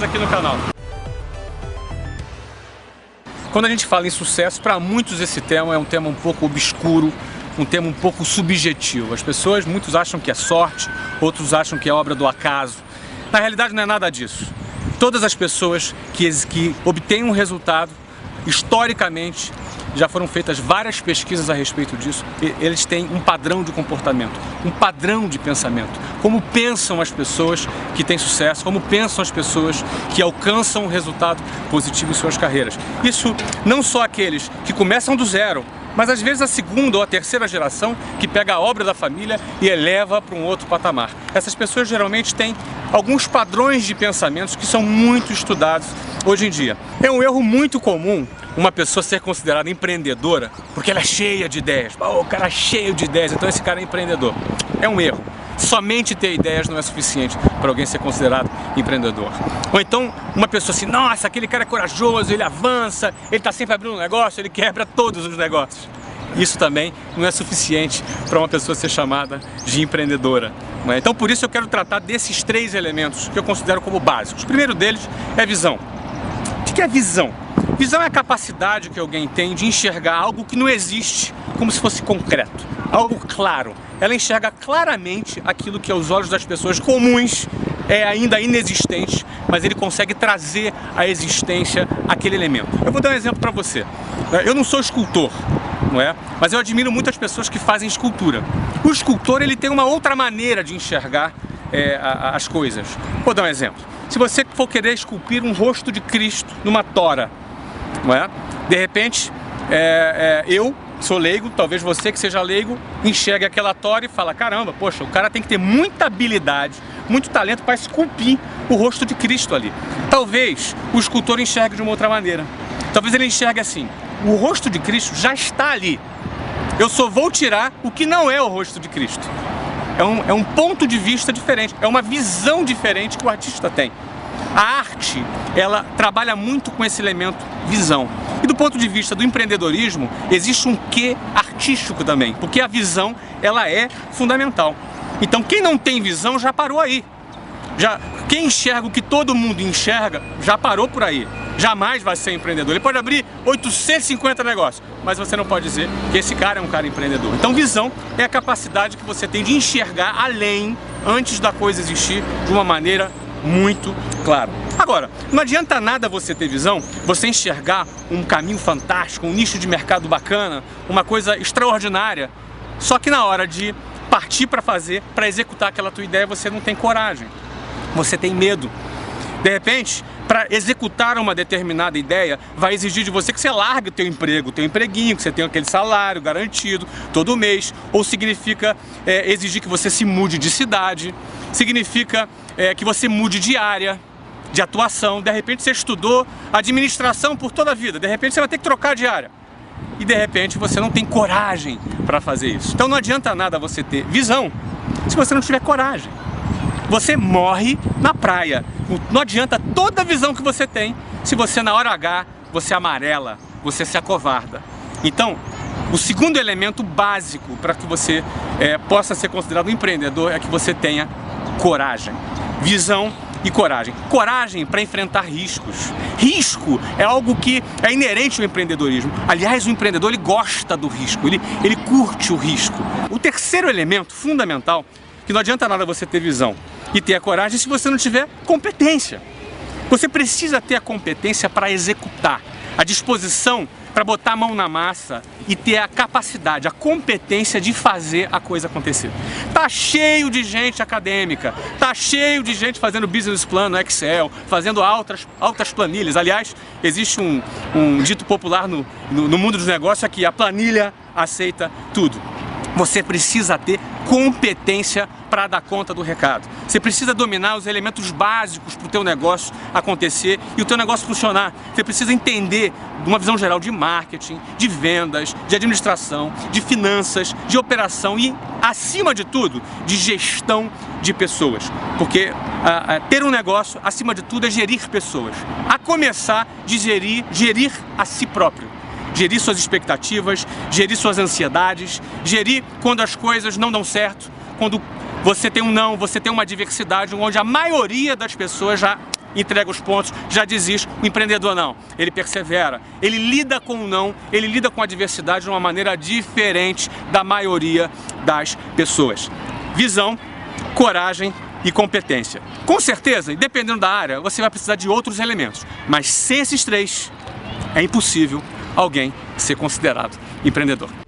aqui no canal. Quando a gente fala em sucesso, para muitos esse tema é um tema um pouco obscuro, um tema um pouco subjetivo. Muitos acham que é sorte, outros acham que é obra do acaso. Na realidade não é nada disso. Todas as pessoas que obtêm um resultado, historicamente, já foram feitas várias pesquisas a respeito disso, eles têm um padrão de comportamento, um padrão de pensamento. Como pensam as pessoas que têm sucesso, como pensam as pessoas que alcançam um resultado positivo em suas carreiras. Isso não só aqueles que começam do zero, mas às vezes a segunda ou a terceira geração que pega a obra da família e eleva para um outro patamar. Essas pessoas geralmente têm alguns padrões de pensamentos que são muito estudados hoje em dia. É um erro muito comum uma pessoa ser considerada empreendedora porque ela é cheia de ideias. O cara é cheio de ideias, então esse cara é empreendedor. É um erro. Somente ter ideias não é suficiente para alguém ser considerado empreendedor. Ou então uma pessoa assim, nossa, aquele cara é corajoso, ele avança, ele está sempre abrindo um negócio, ele quebra todos os negócios. Isso também não é suficiente para uma pessoa ser chamada de empreendedora. Então por isso eu quero tratar desses três elementos que eu considero como básicos. O primeiro deles é visão. O que é visão? Visão é a capacidade que alguém tem de enxergar algo que não existe como se fosse concreto, algo claro. Ela enxerga claramente aquilo que aos olhos das pessoas comuns é ainda inexistente, mas ele consegue trazer à existência aquele elemento. Eu vou dar um exemplo para você. Eu não sou escultor, não é? Mas eu admiro muitas pessoas que fazem escultura. O escultor ele tem uma outra maneira de enxergar as coisas. Vou dar um exemplo. Se você for querer esculpir um rosto de Cristo numa tora, não é? De repente, eu sou leigo, talvez você que seja leigo, enxergue aquela tora e fala, caramba, poxa, o cara tem que ter muita habilidade, muito talento para esculpir o rosto de Cristo ali. Talvez o escultor enxergue de uma outra maneira. Talvez ele enxergue assim, o rosto de Cristo já está ali. Eu só vou tirar o que não é o rosto de Cristo. É um ponto de vista diferente, é uma visão diferente que o artista tem. A arte, ela trabalha muito com esse elemento visão. E do ponto de vista do empreendedorismo, existe um quê artístico também, porque a visão, ela é fundamental. Então quem não tem visão já parou aí. Quem enxerga o que todo mundo enxerga, já parou por aí. Jamais vai ser empreendedor. Ele pode abrir 850 negócios, mas você não pode dizer que esse cara é um cara empreendedor. Então visão é a capacidade que você tem de enxergar além, antes da coisa existir, de uma maneira muito clara. Agora, não adianta nada você ter visão, você enxergar um caminho fantástico, um nicho de mercado bacana, uma coisa extraordinária, só que na hora de partir para fazer, para executar aquela tua ideia, você não tem coragem, você tem medo. De repente, para executar uma determinada ideia, vai exigir de você que você largue o teu emprego, o teu empreguinho, que você tenha aquele salário garantido todo mês, ou significa exigir que você se mude de cidade, significa que você mude de área de atuação. De repente você estudou administração por toda a vida, de repente você vai ter que trocar de área. E de repente você não tem coragem para fazer isso. Então não adianta nada você ter visão se você não tiver coragem. Você morre na praia. Não adianta toda a visão que você tem se você na hora H, você amarela, você se acovarda. Então, o segundo elemento básico para que você possa ser considerado um empreendedor é que você tenha coragem. Visão e coragem. Coragem para enfrentar riscos. Risco é algo que é inerente ao empreendedorismo. Aliás, o empreendedor ele gosta do risco, ele curte o risco. O terceiro elemento fundamental, que não adianta nada você ter visão e ter a coragem se você não tiver competência. Você precisa ter a competência para executar, a disposição para botar a mão na massa e ter a capacidade, a competência de fazer a coisa acontecer. Tá cheio de gente acadêmica, tá cheio de gente fazendo business plan no Excel, fazendo altas planilhas. Aliás, existe um dito popular no mundo dos negócios que a planilha aceita tudo. Você precisa ter competência para dar conta do recado. Você precisa dominar os elementos básicos para o teu negócio acontecer e o teu negócio funcionar. Você precisa entender de uma visão geral de marketing, de vendas, de administração, de finanças, de operação e, acima de tudo, de gestão de pessoas. Porque ter um negócio, acima de tudo, é gerir pessoas. A começar de gerir a si próprio. Gerir suas expectativas, gerir suas ansiedades, gerir quando as coisas não dão certo, quando você tem um não, você tem uma adversidade onde a maioria das pessoas já entrega os pontos, já desiste. O empreendedor não, ele persevera, ele lida com o não, ele lida com a adversidade de uma maneira diferente da maioria das pessoas. Visão, coragem e competência. Com certeza, dependendo da área, você vai precisar de outros elementos, mas sem esses três, é impossível alguém ser considerado empreendedor.